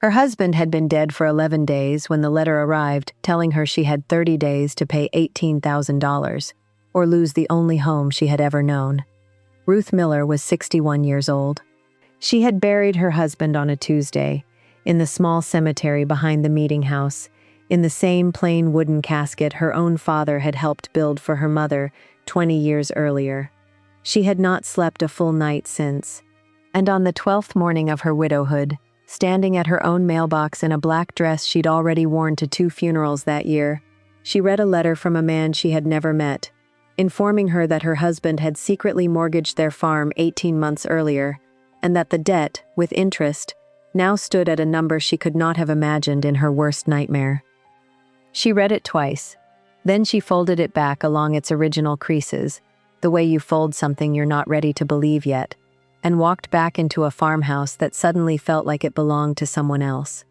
Her husband had been dead for 11 days when the letter arrived, telling her she had 30 days to pay $18,000, or lose the only home she had ever known. Ruth Miller was 61 years old. She had buried her husband on a Tuesday, in the small cemetery behind the meeting house, in the same plain wooden casket her own father had helped build for her mother 20 years earlier. She had not slept a full night since, and on the 12th morning of her widowhood, standing at her own mailbox in a black dress she'd already worn to 2 funerals that year, she read a letter from a man she had never met, informing her that her husband had secretly mortgaged their farm 18 months earlier, and that the debt, with interest, now stood at a number she could not have imagined in her worst nightmare. She read it twice. Then she folded it back along its original creases, the way you fold something you're not ready to believe yet, and walked back into a farmhouse that suddenly felt like it belonged to someone else.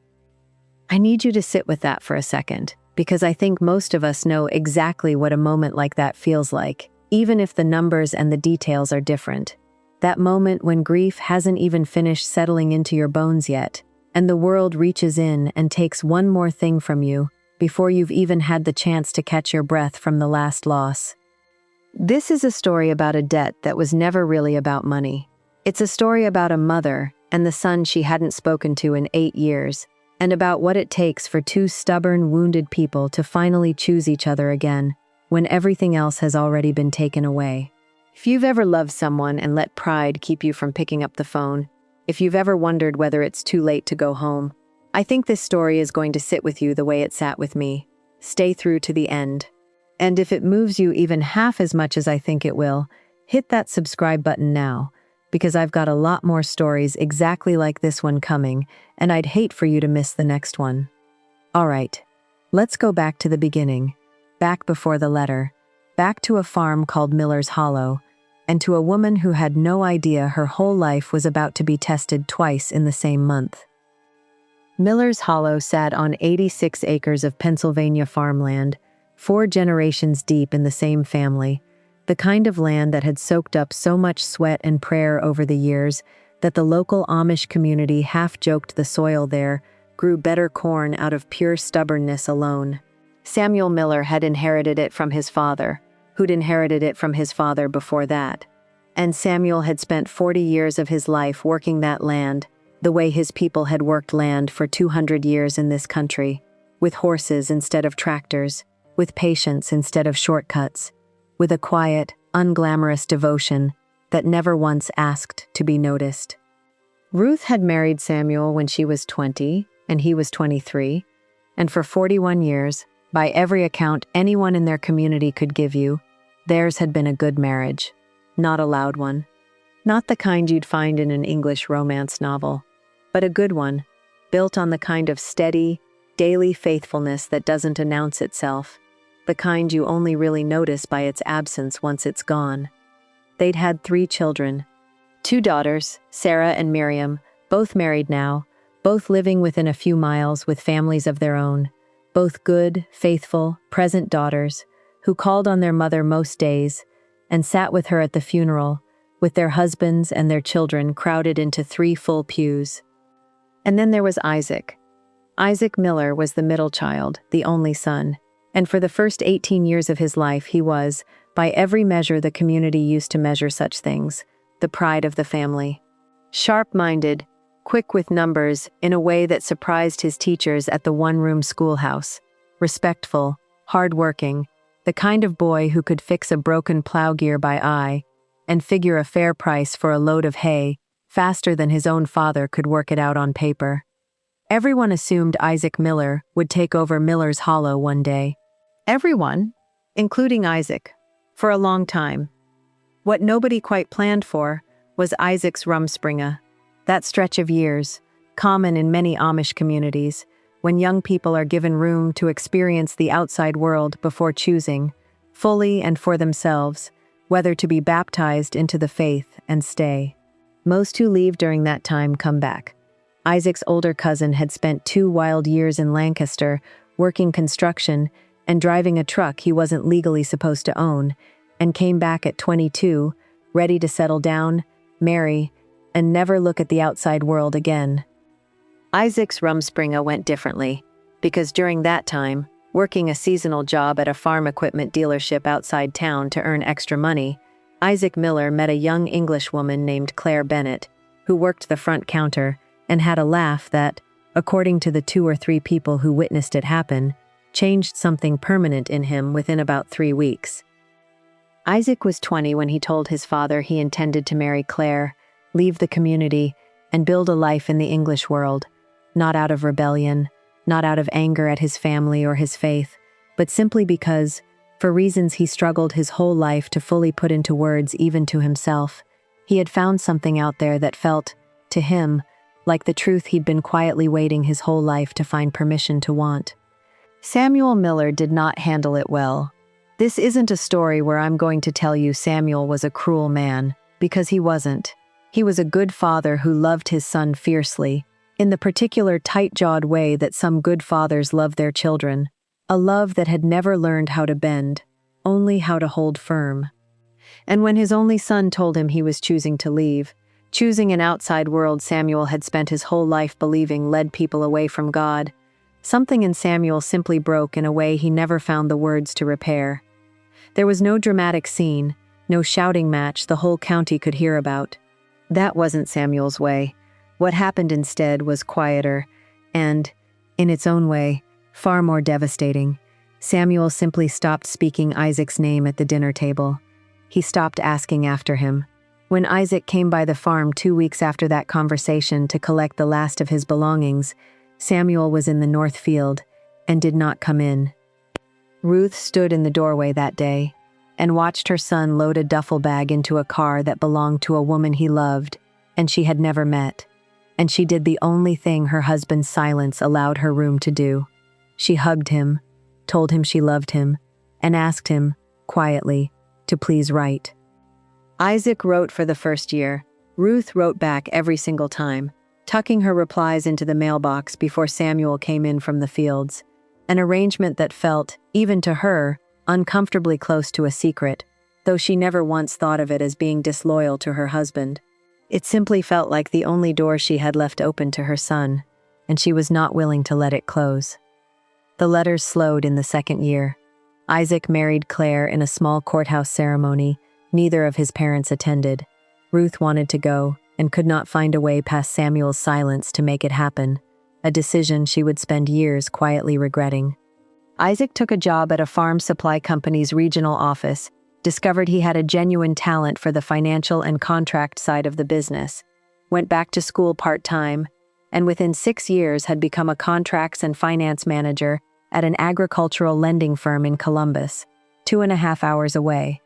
I need you to sit with that for a second, because I think most of us know exactly what a moment like that feels like, even if the numbers and the details are different. That moment when grief hasn't even finished settling into your bones yet, and the world reaches in and takes one more thing from you before you've even had the chance to catch your breath from the last loss. This is a story about a debt that was never really about money. It's a story about a mother and the son she hadn't spoken to in 8 years, and about what it takes for 2 stubborn, wounded people to finally choose each other again, when everything else has already been taken away. If you've ever loved someone and let pride keep you from picking up the phone, if you've ever wondered whether it's too late to go home, I think this story is going to sit with you the way it sat with me. Stay through to the end. And if it moves you even half as much as I think it will, hit that subscribe button now, because I've got a lot more stories exactly like this one coming, and I'd hate for you to miss the next one. All right, let's go back to the beginning, back before the letter, back to a farm called Miller's Hollow, and to a woman who had no idea her whole life was about to be tested twice in the same month. Miller's Hollow sat on 86 acres of Pennsylvania farmland, 4 generations deep in the same family, the kind of land that had soaked up so much sweat and prayer over the years that the local Amish community half-joked the soil there grew better corn out of pure stubbornness alone. Samuel Miller had inherited it from his father, who'd inherited it from his father before that. And Samuel had spent 40 years of his life working that land, the way his people had worked land for 200 years in this country, with horses instead of tractors, with patience instead of shortcuts, with a quiet, unglamorous devotion that never once asked to be noticed. Ruth had married Samuel when she was 20 and he was 23, and for 41 years, by every account anyone in their community could give you, theirs had been a good marriage, not a loud one. Not the kind you'd find in an English romance novel, but a good one, built on the kind of steady, daily faithfulness that doesn't announce itself, the kind you only really notice by its absence once it's gone. They'd had 3 children, 2 daughters, Sarah and Miriam, both married now, both living within a few miles with families of their own, both good, faithful, present daughters who called on their mother most days and sat with her at the funeral, with their husbands and their children crowded into 3 full pews. And then there was Isaac. Isaac Miller was the middle child, the only son, and for the first 18 years of his life he was, by every measure the community used to measure such things, the pride of the family. Sharp-minded, quick with numbers in a way that surprised his teachers at the one-room schoolhouse, respectful, hard-working, the kind of boy who could fix a broken plow gear by eye and figure a fair price for a load of hay faster than his own father could work it out on paper. Everyone assumed Isaac Miller would take over Miller's Hollow one day. Everyone, including Isaac, for a long time. What nobody quite planned for was Isaac's rumspringa, that stretch of years, common in many Amish communities, when young people are given room to experience the outside world before choosing, fully and for themselves, whether to be baptized into the faith and stay. Most who leave during that time come back. Isaac's older cousin had spent 2 wild years in Lancaster, working construction and driving a truck he wasn't legally supposed to own, and came back at 22, ready to settle down, marry, and never look at the outside world again. Isaac's Rumspringa went differently, because during that time, working a seasonal job at a farm equipment dealership outside town to earn extra money, Isaac Miller met a young English woman named Claire Bennett, who worked the front counter and had a laugh that, according to the 2 or 3 people who witnessed it happen, changed something permanent in him within about 3 weeks. Isaac was 20 when he told his father he intended to marry Claire, leave the community, and build a life in the English world, not out of rebellion, not out of anger at his family or his faith, but simply because, for reasons he struggled his whole life to fully put into words even to himself, he had found something out there that felt, to him, like the truth he'd been quietly waiting his whole life to find permission to want. Samuel Miller did not handle it well. This isn't a story where I'm going to tell you Samuel was a cruel man, because he wasn't. He was a good father who loved his son fiercely, in the particular tight-jawed way that some good fathers love their children, a love that had never learned how to bend, only how to hold firm. And when his only son told him he was choosing to leave, choosing an outside world Samuel had spent his whole life believing led people away from God, something in Samuel simply broke in a way he never found the words to repair. There was no dramatic scene, no shouting match the whole county could hear about. That wasn't Samuel's way. What happened instead was quieter and, in its own way, far more devastating. Samuel simply stopped speaking Isaac's name at the dinner table. He stopped asking after him. When Isaac came by the farm 2 weeks after that conversation to collect the last of his belongings, Samuel was in the north field and did not come in. Ruth stood in the doorway that day and watched her son load a duffel bag into a car that belonged to a woman he loved and she had never met. And she did the only thing her husband's silence allowed her room to do. She hugged him, told him she loved him, and asked him, quietly, to please write. Isaac wrote for the first year. Ruth wrote back every single time, tucking her replies into the mailbox before Samuel came in from the fields, an arrangement that felt, even to her, uncomfortably close to a secret, though she never once thought of it as being disloyal to her husband. It simply felt like the only door she had left open to her son, and she was not willing to let it close. The letters slowed in the second year. Isaac married Claire in a small courthouse ceremony. Neither of his parents attended. Ruth wanted to go and could not find a way past Samuel's silence to make it happen, a decision she would spend years quietly regretting. Isaac took a job at a farm supply company's regional office, discovered he had a genuine talent for the financial and contract side of the business, went back to school part-time, and within 6 years had become a contracts and finance manager at an agricultural lending firm in Columbus, 2.5 hours away.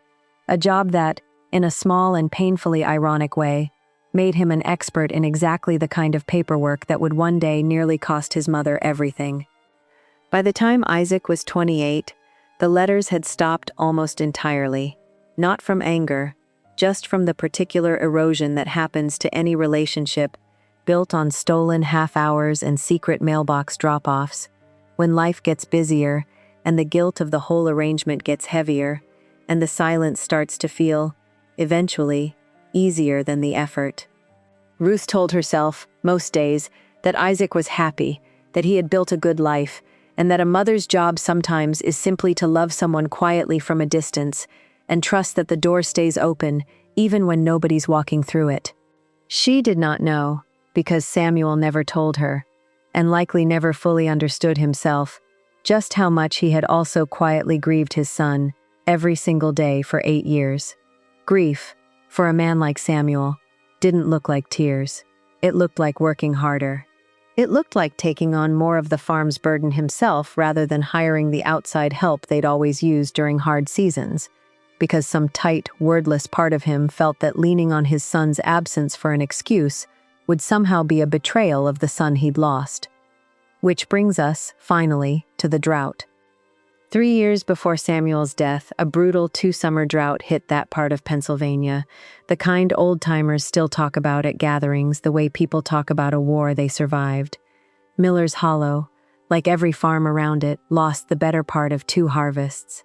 A job that, in a small and painfully ironic way, made him an expert in exactly the kind of paperwork that would one day nearly cost his mother everything. By the time Isaac was 28, the letters had stopped almost entirely, not from anger, just from the particular erosion that happens to any relationship built on stolen half-hours and secret mailbox drop-offs. When life gets busier and the guilt of the whole arrangement gets heavier, and the silence starts to feel, eventually, easier than the effort. Ruth told herself, most days, that Isaac was happy, that he had built a good life, and that a mother's job sometimes is simply to love someone quietly from a distance and trust that the door stays open even when nobody's walking through it. She did not know, because Samuel never told her, and likely never fully understood himself, just how much he had also quietly grieved his son every single day for 8 years. Grief, for a man like Samuel, didn't look like tears. It looked like working harder. It looked like taking on more of the farm's burden himself rather than hiring the outside help they'd always used during hard seasons, because some tight, wordless part of him felt that leaning on his son's absence for an excuse would somehow be a betrayal of the son he'd lost. Which brings us, finally, to the drought. 3 years before Samuel's death, a brutal 2-summer drought hit that part of Pennsylvania, the kind old-timers still talk about at gatherings the way people talk about a war they survived. Miller's Hollow, like every farm around it, lost the better part of 2 harvests.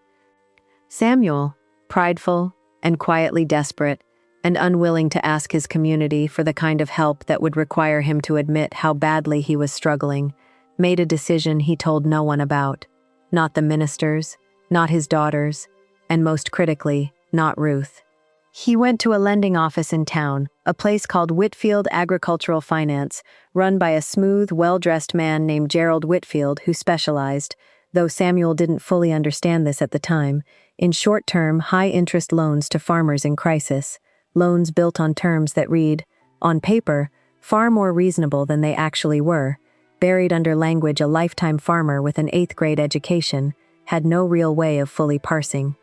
Samuel, prideful and quietly desperate, and unwilling to ask his community for the kind of help that would require him to admit how badly he was struggling, made a decision he told no one about. Not the ministers, not his daughters, and most critically, not Ruth. He went to a lending office in town, a place called Whitfield Agricultural Finance, run by a smooth, well-dressed man named Gerald Whitfield who specialized, though Samuel didn't fully understand this at the time, in short-term, high-interest loans to farmers in crisis, loans built on terms that read, on paper, far more reasonable than they actually were, buried under language a lifetime farmer with an 8th-grade education had no real way of fully parsing.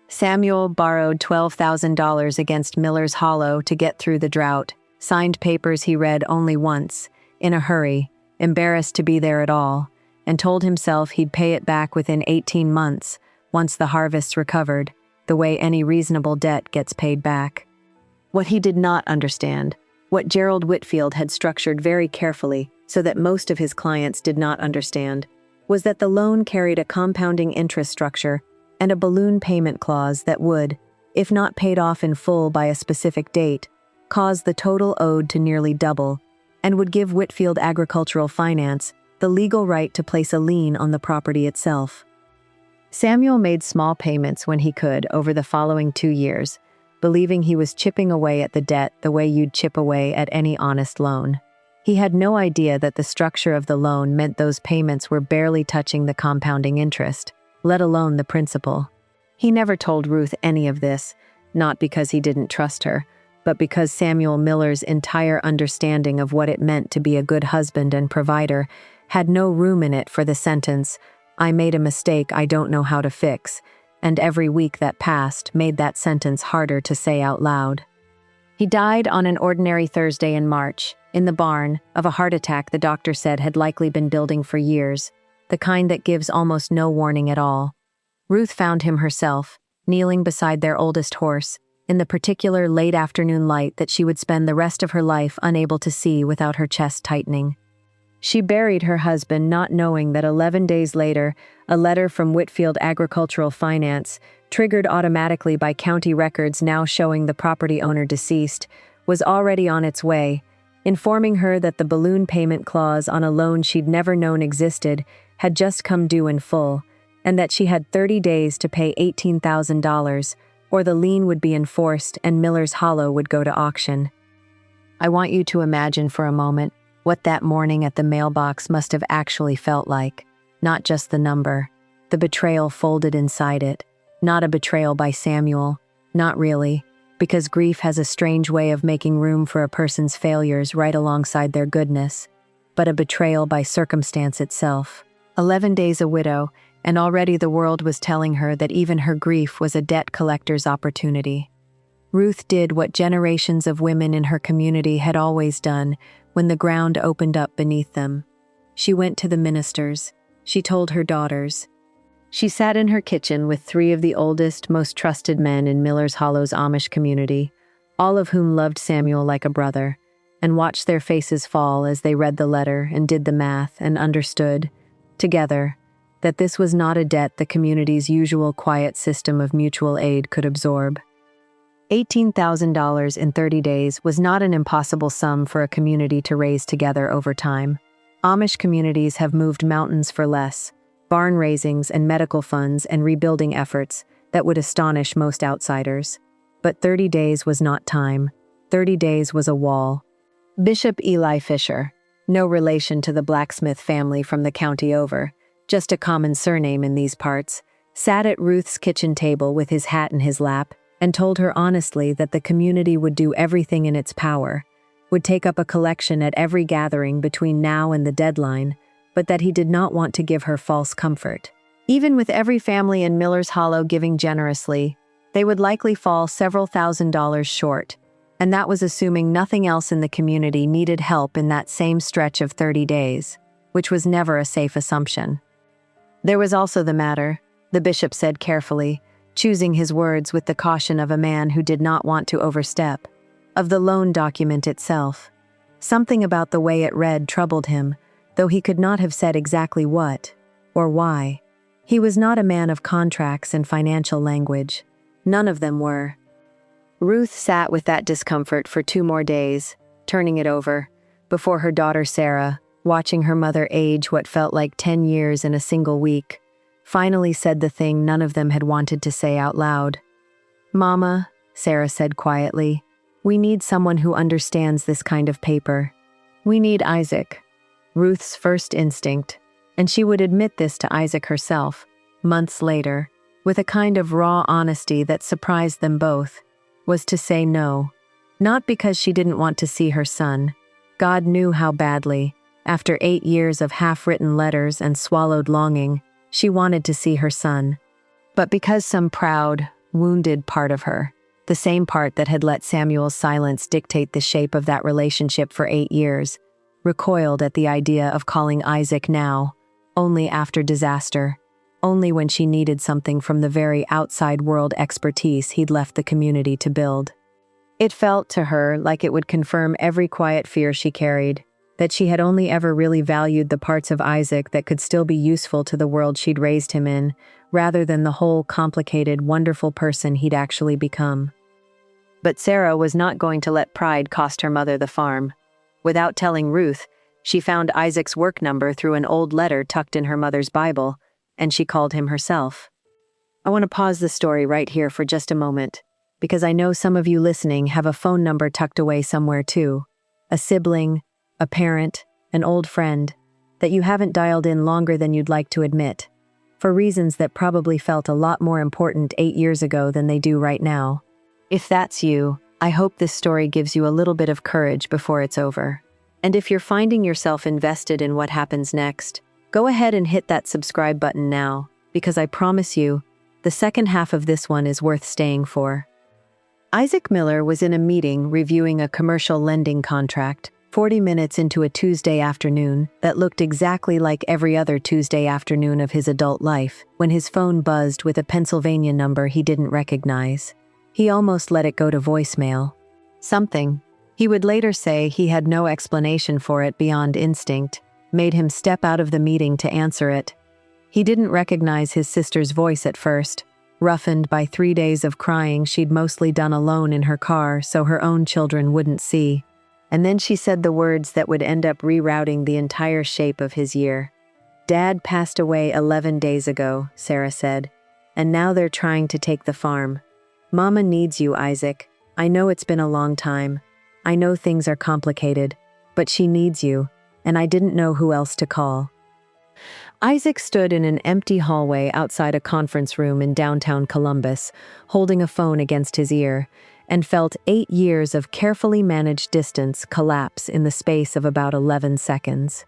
Samuel borrowed $12,000 against Miller's Hollow to get through the drought, signed papers he read only once, in a hurry, embarrassed to be there at all, and told himself he'd pay it back within 18 months, once the harvests recovered, the way any reasonable debt gets paid back. What he did not understand, what Gerald Whitfield had structured very carefully so that most of his clients did not understand, was that the loan carried a compounding interest structure and a balloon payment clause that would, if not paid off in full by a specific date, cause the total owed to nearly double, and would give Whitfield Agricultural Finance the legal right to place a lien on the property itself. Samuel made small payments when he could over the following 2 years, believing he was chipping away at the debt the way you'd chip away at any honest loan. He had no idea that the structure of the loan meant those payments were barely touching the compounding interest, let alone the principal. He never told Ruth any of this, not because he didn't trust her, but because Samuel Miller's entire understanding of what it meant to be a good husband and provider had no room in it for the sentence, "I made a mistake I don't know how to fix," and every week that passed made that sentence harder to say out loud. He died on an ordinary Thursday in March, in the barn, of a heart attack the doctor said had likely been building for years, the kind that gives almost no warning at all. Ruth found him herself, kneeling beside their oldest horse, in the particular late afternoon light that she would spend the rest of her life unable to see without her chest tightening. She buried her husband not knowing that 11 days later, a letter from Whitfield Agricultural Finance, triggered automatically by county records now showing the property owner deceased, was already on its way, informing her that the balloon payment clause on a loan she'd never known existed had just come due in full, and that she had 30 days to pay $18,000, or the lien would be enforced and Miller's Hollow would go to auction. I want you to imagine for a moment what that morning at the mailbox must have actually felt like. Not just the number, the betrayal folded inside it. Not a betrayal by Samuel, not really, because grief has a strange way of making room for a person's failures right alongside their goodness, but a betrayal by circumstance itself. 11 days a widow, and already the world was telling her that even her grief was a debt collector's opportunity. Ruth did what generations of women in her community had always done when the ground opened up beneath them. She went to the ministers. She told her daughters. She sat in her kitchen with 3 of the oldest, most trusted men in Miller's Hollow's Amish community, all of whom loved Samuel like a brother, and watched their faces fall as they read the letter and did the math and understood, together, that this was not a debt the community's usual quiet system of mutual aid could absorb. $18,000 in 30 days was not an impossible sum for a community to raise together over time. Amish communities have moved mountains for less, barn raisings and medical funds and rebuilding efforts that would astonish most outsiders. But 30 days was not time. 30 days was a wall. Bishop Eli Fisher, no relation to the blacksmith family from the county over, just a common surname in these parts, sat at Ruth's kitchen table with his hat in his lap and told her honestly that the community would do everything in its power, would take up a collection at every gathering between now and the deadline, but that he did not want to give her false comfort. Even with every family in Miller's Hollow giving generously, they would likely fall several $1,000s short, and that was assuming nothing else in the community needed help in that same stretch of 30 days, which was never a safe assumption. There was also the matter, the bishop said carefully, choosing his words with the caution of a man who did not want to overstep, of the loan document itself. Something about the way it read troubled him, though he could not have said exactly what, or why. He was not a man of contracts and financial language. None of them were. Ruth sat with that discomfort for 2 more days, turning it over, before her daughter Sarah, watching her mother age what felt like 10 years in a single week, finally said the thing none of them had wanted to say out loud. "Mama," Sarah said quietly, "we need someone who understands this kind of paper. We need Isaac." Ruth's first instinct, and she would admit this to Isaac herself, months later, with a kind of raw honesty that surprised them both, was to say no. Not because she didn't want to see her son. God knew how badly, after 8 years of half-written letters and swallowed longing, she wanted to see her son. But because some proud, wounded part of her, the same part that had let Samuel's silence dictate the shape of that relationship for 8 years, recoiled at the idea of calling Isaac now, only after disaster, only when she needed something from the very outside world expertise he'd left the community to build. It felt to her like it would confirm every quiet fear she carried, that she had only ever really valued the parts of Isaac that could still be useful to the world she'd raised him in, rather than the whole complicated, wonderful person he'd actually become. But Sarah was not going to let pride cost her mother the farm. Without telling Ruth, she found Isaac's work number through an old letter tucked in her mother's Bible, and she called him herself. I want to pause the story right here for just a moment, because I know some of you listening have a phone number tucked away somewhere too, a sibling, a parent, an old friend, that you haven't dialed in longer than you'd like to admit, for reasons that probably felt a lot more important 8 years ago than they do right now. If that's you, I hope this story gives you a little bit of courage before it's over. And if you're finding yourself invested in what happens next, go ahead and hit that subscribe button now, because I promise you, the second half of this one is worth staying for. Isaac Miller was in a meeting reviewing a commercial lending contract, 40 minutes into a Tuesday afternoon that looked exactly like every other Tuesday afternoon of his adult life, when his phone buzzed with a Pennsylvania number he didn't recognize. He almost let it go to voicemail. Something, he would later say he had no explanation for it beyond instinct, made him step out of the meeting to answer it. He didn't recognize his sister's voice at first, roughened by 3 days of crying she'd mostly done alone in her car so her own children wouldn't see. And then she said the words that would end up rerouting the entire shape of his year. "Dad passed away 11 days ago," Sarah said, "and now they're trying to take the farm. Mama needs you, Isaac. I know it's been a long time. I know things are complicated, but she needs you, and I didn't know who else to call." Isaac stood in an empty hallway outside a conference room in downtown Columbus, holding a phone against his ear, and felt 8 years of carefully managed distance collapse in the space of about 11 seconds.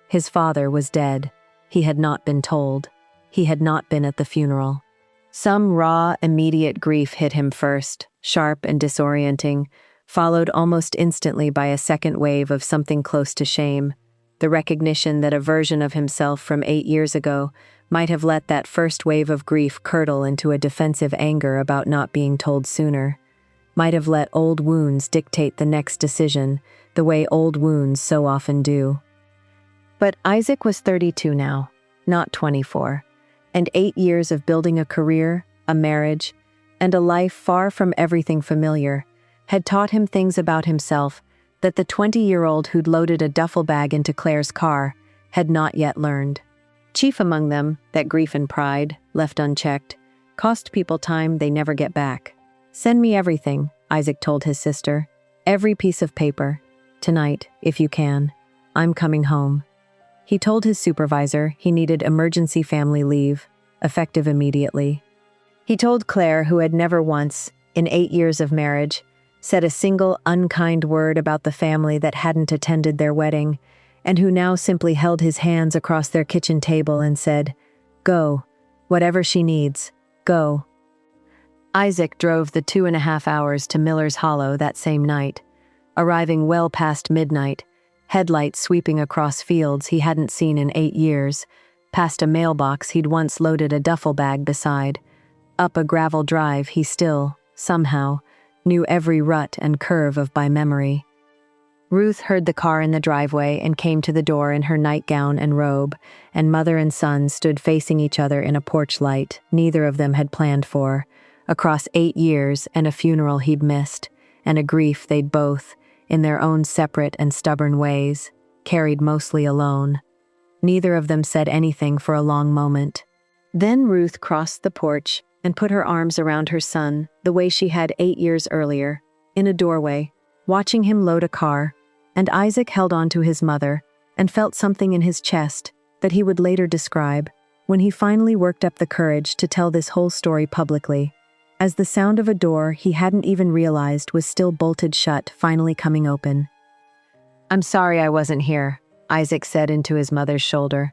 His father was dead. He had not been told. He had not been at the funeral. Some raw, immediate grief hit him first, sharp and disorienting, followed almost instantly by a second wave of something close to shame, the recognition that a version of himself from 8 years ago might have let that first wave of grief curdle into a defensive anger about not being told sooner, might have let old wounds dictate the next decision, the way old wounds so often do. But Isaac was 32 now, not 24, and 8 years of building a career, a marriage, and a life far from everything familiar had taught him things about himself that the 20-year-old who'd loaded a duffel bag into Claire's car had not yet learned. Chief among them, that grief and pride, left unchecked, cost people time they never get back. "Send me everything," Isaac told his sister. "Every piece of paper. Tonight, if you can. I'm coming home." He told his supervisor he needed emergency family leave, effective immediately. He told Claire, who had never once, in 8 years of marriage, said a single unkind word about the family that hadn't attended their wedding, and who now simply held his hands across their kitchen table and said, "Go. Whatever she needs. Go." Isaac drove the 2.5 hours to Miller's Hollow that same night, arriving well past midnight, headlights sweeping across fields he hadn't seen in 8 years, past a mailbox he'd once loaded a duffel bag beside, up a gravel drive he still, somehow, knew every rut and curve of by memory. Ruth heard the car in the driveway and came to the door in her nightgown and robe, and mother and son stood facing each other in a porch light neither of them had planned for, across 8 years and a funeral he'd missed, and a grief they'd both, in their own separate and stubborn ways, carried mostly alone. Neither of them said anything for a long moment. Then Ruth crossed the porch and put her arms around her son the way she had 8 years earlier, in a doorway, watching him load a car, and Isaac held on to his mother and felt something in his chest that he would later describe when he finally worked up the courage to tell this whole story publicly, as the sound of a door he hadn't even realized was still bolted shut finally coming open. "I'm sorry I wasn't here," Isaac said into his mother's shoulder.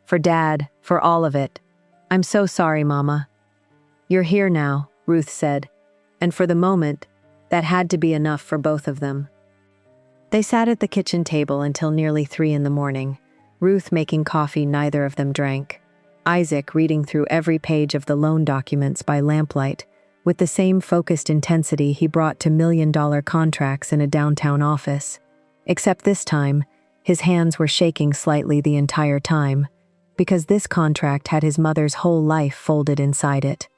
"For Dad, for all of it. I'm so sorry, Mama." "You're here now," Ruth said, and for the moment, that had to be enough for both of them. They sat at the kitchen table until nearly 3 in the morning, Ruth making coffee neither of them drank, Isaac reading through every page of the loan documents by lamplight, with the same focused intensity he brought to million-dollar contracts in a downtown office. Except this time, his hands were shaking slightly the entire time, because this contract had his mother's whole life folded inside it.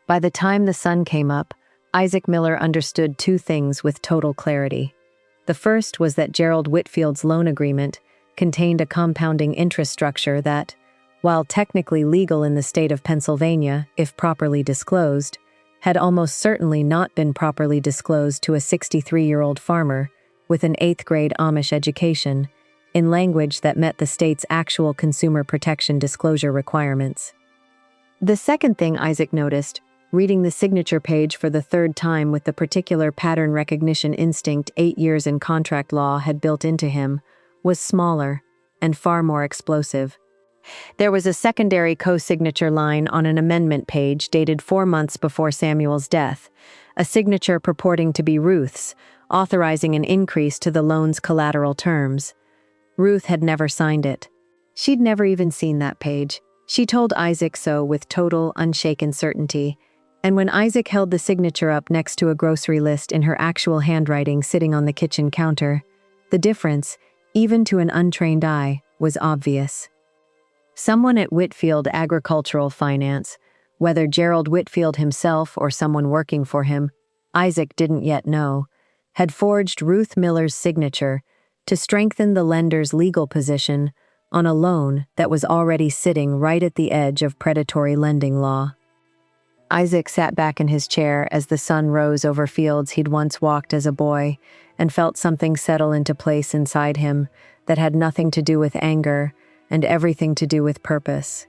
By the time the sun came up, Isaac Miller understood 2 things with total clarity. The first was that Gerald Whitfield's loan agreement contained a compounding interest structure that, while technically legal in the state of Pennsylvania if properly disclosed, had almost certainly not been properly disclosed to a 63-year-old farmer with an 8th-grade Amish education, in language that met the state's actual consumer protection disclosure requirements. The second thing Isaac noticed, reading the signature page for the 3rd time with the particular pattern recognition instinct 8 years in contract law had built into him, was smaller and far more explosive. There was a secondary co-signature line on an amendment page dated 4 months before Samuel's death, a signature purporting to be Ruth's, authorizing an increase to the loan's collateral terms. Ruth had never signed it. She'd never even seen that page. She told Isaac so with total, unshaken certainty, and when Isaac held the signature up next to a grocery list in her actual handwriting sitting on the kitchen counter, the difference, even to an untrained eye, was obvious. Someone at Whitfield Agricultural Finance, whether Gerald Whitfield himself or someone working for him, Isaac didn't yet know, had forged Ruth Miller's signature to strengthen the lender's legal position on a loan that was already sitting right at the edge of predatory lending law. Isaac sat back in his chair as the sun rose over fields he'd once walked as a boy and felt something settle into place inside him that had nothing to do with anger and everything to do with purpose.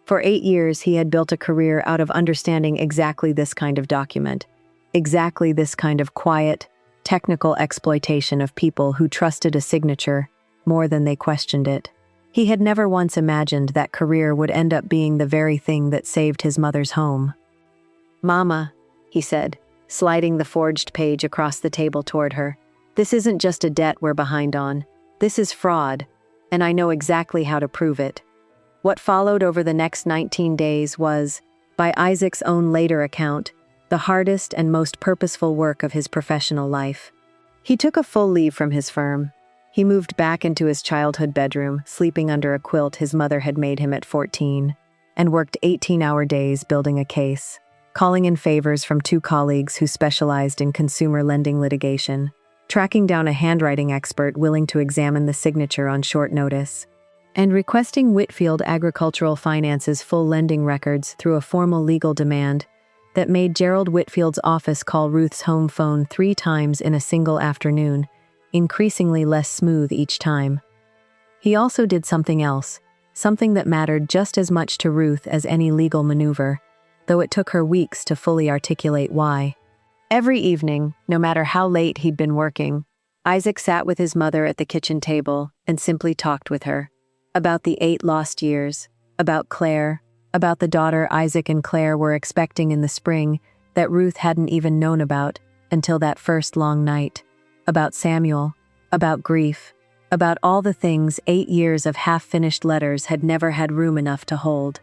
For 8 years, he had built a career out of understanding exactly this kind of document, exactly this kind of quiet, technical exploitation of people who trusted a signature more than they questioned it. He had never once imagined that career would end up being the very thing that saved his mother's home. "Mama," he said, sliding the forged page across the table toward her, "this isn't just a debt we're behind on. This is fraud, and I know exactly how to prove it." What followed over the next 19 days was, by Isaac's own later account, the hardest and most purposeful work of his professional life. He took a full leave from his firm. He moved back into his childhood bedroom, sleeping under a quilt his mother had made him at 14, and worked 18-hour days building a case, calling in favors from 2 colleagues who specialized in consumer lending litigation, tracking down a handwriting expert willing to examine the signature on short notice, and requesting Whitfield Agricultural Finance's full lending records through a formal legal demand that made Gerald Whitfield's office call Ruth's home phone 3 times in a single afternoon, increasingly less smooth each time. He also did something else, something that mattered just as much to Ruth as any legal maneuver, though it took her weeks to fully articulate why. Every evening, no matter how late he'd been working, Isaac sat with his mother at the kitchen table and simply talked with her. About the 8 lost years, about Claire, about the daughter Isaac and Claire were expecting in the spring that Ruth hadn't even known about until that first long night, about Samuel, about grief, about all the things 8 years of half-finished letters had never had room enough to hold.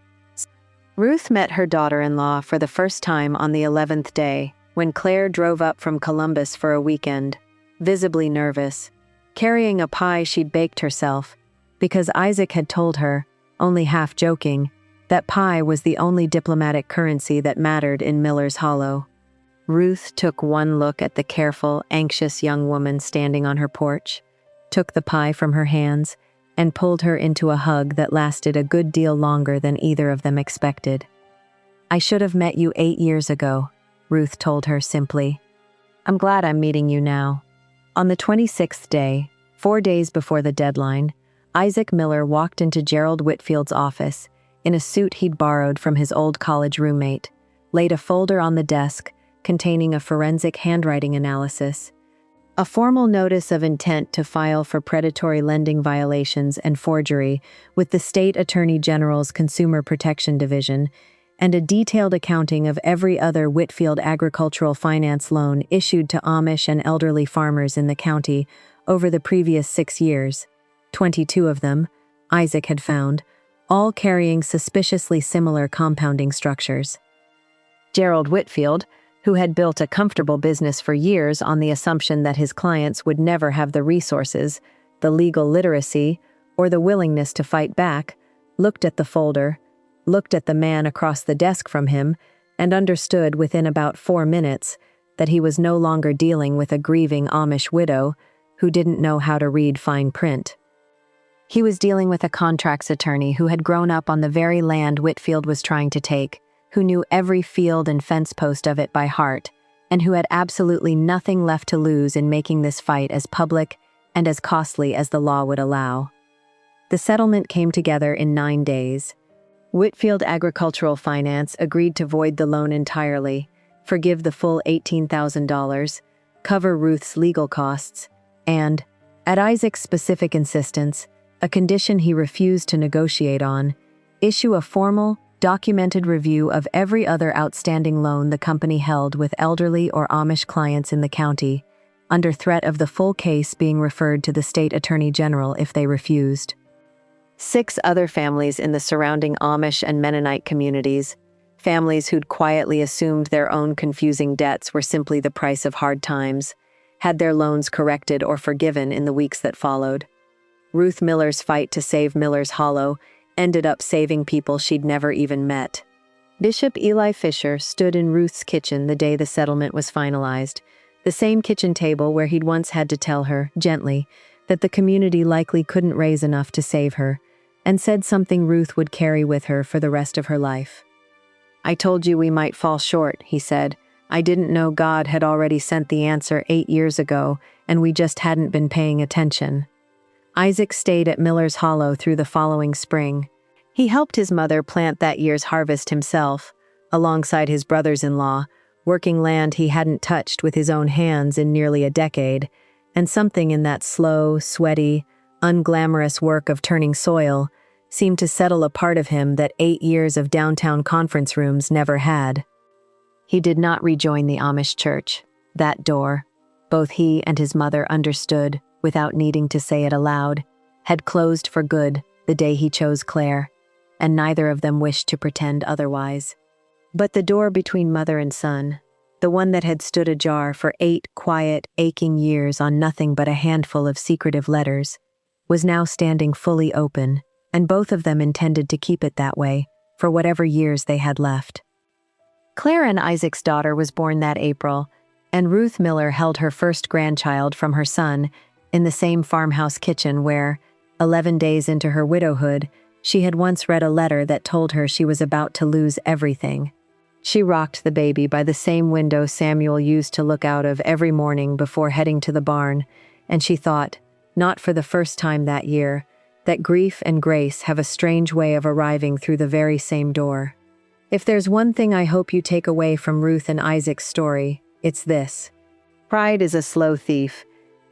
Ruth met her daughter-in-law for the first time on the 11th day, when Claire drove up from Columbus for a weekend, visibly nervous, carrying a pie she'd baked herself, because Isaac had told her, only half joking, That pie was the only diplomatic currency that mattered in Miller's Hollow. Ruth took one look at the careful, anxious young woman standing on her porch, took the pie from her hands, and pulled her into a hug that lasted a good deal longer than either of them expected. "I should have met you 8 years ago," Ruth told her simply. "I'm glad I'm meeting you now." On the 26th day, 4 days before the deadline, Isaac Miller walked into Gerald Whitfield's office in a suit he'd borrowed from his old college roommate, laid a folder on the desk containing a forensic handwriting analysis, a formal notice of intent to file for predatory lending violations and forgery with the State Attorney General's Consumer Protection Division, and a detailed accounting of every other Whitfield agricultural finance loan issued to Amish and elderly farmers in the county over the previous 6 years, 22 of them, Isaac had found, all carrying suspiciously similar compounding structures. Gerald Whitfield, who had built a comfortable business for years on the assumption that his clients would never have the resources, the legal literacy, or the willingness to fight back, looked at the folder, looked at the man across the desk from him, and understood within about 4 minutes that he was no longer dealing with a grieving Amish widow who didn't know how to read fine print. He was dealing with a contracts attorney who had grown up on the very land Whitfield was trying to take, who knew every field and fence post of it by heart, and who had absolutely nothing left to lose in making this fight as public and as costly as the law would allow. The settlement came together in 9 days. Whitfield Agricultural Finance agreed to void the loan entirely, forgive the full $18,000, cover Ruth's legal costs, and, at Isaac's specific insistence, a condition he refused to negotiate on, issue a formal, documented review of every other outstanding loan the company held with elderly or Amish clients in the county, under threat of the full case being referred to the State Attorney General if they refused. 6 other families in the surrounding Amish and Mennonite communities, families who'd quietly assumed their own confusing debts were simply the price of hard times, had their loans corrected or forgiven in the weeks that followed. Ruth Miller's fight to save Miller's Hollow ended up saving people she'd never even met. Bishop Eli Fisher stood in Ruth's kitchen the day the settlement was finalized, the same kitchen table where he'd once had to tell her, gently, that the community likely couldn't raise enough to save her, and said something Ruth would carry with her for the rest of her life. "I told you we might fall short," he said. "I didn't know God had already sent the answer 8 years ago, and we just hadn't been paying attention." Isaac stayed at Miller's Hollow through the following spring. He helped his mother plant that year's harvest himself, alongside his brothers-in-law, working land he hadn't touched with his own hands in nearly a decade, and something in that slow, sweaty, unglamorous work of turning soil seemed to settle a part of him that 8 years of downtown conference rooms never had. He did not rejoin the Amish church. That door, both he and his mother understood, without needing to say it aloud, had closed for good the day he chose Claire, and neither of them wished to pretend otherwise. But the door between mother and son, the one that had stood ajar for 8 quiet, aching years on nothing but a handful of secretive letters, was now standing fully open, and both of them intended to keep it that way for whatever years they had left. Claire and Isaac's daughter was born that April, and Ruth Miller held her first grandchild from her son in the same farmhouse kitchen where, 11 days into her widowhood, she had once read a letter that told her she was about to lose everything. She rocked the baby by the same window Samuel used to look out of every morning before heading to the barn, and she thought, not for the first time that year, that grief and grace have a strange way of arriving through the very same door. If there's one thing I hope you take away from Ruth and Isaac's story, it's this. Pride is a slow thief.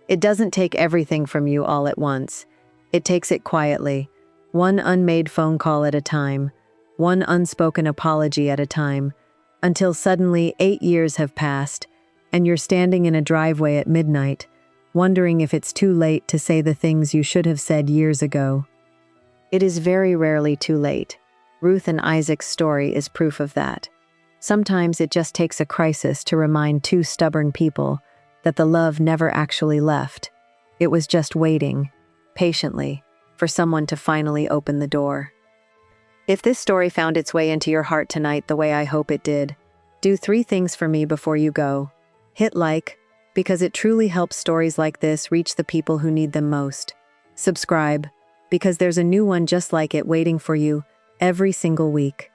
It doesn't take everything from you all at once. It takes it quietly, one unmade phone call at a time, one unspoken apology at a time, until suddenly 8 years have passed, and you're standing in a driveway at midnight, wondering if it's too late to say the things you should have said years ago. It is very rarely too late. Ruth and Isaac's story is proof of that. Sometimes it just takes a crisis to remind 2 stubborn people that the love never actually left. It was just waiting, patiently, for someone to finally open the door. If this story found its way into your heart tonight the way I hope it did, do 3 things for me before you go. Hit like, because it truly helps stories like this reach the people who need them most. Subscribe, because there's a new one just like it waiting for you every single week.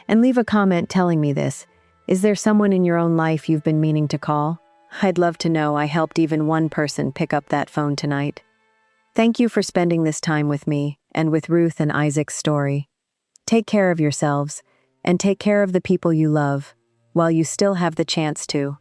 And leave a comment telling me this. Is there someone in your own life you've been meaning to call? I'd love to know I helped even one person pick up that phone tonight. Thank you for spending this time with me and with Ruth and Isaac's story. Take care of yourselves and take care of the people you love while you still have the chance to.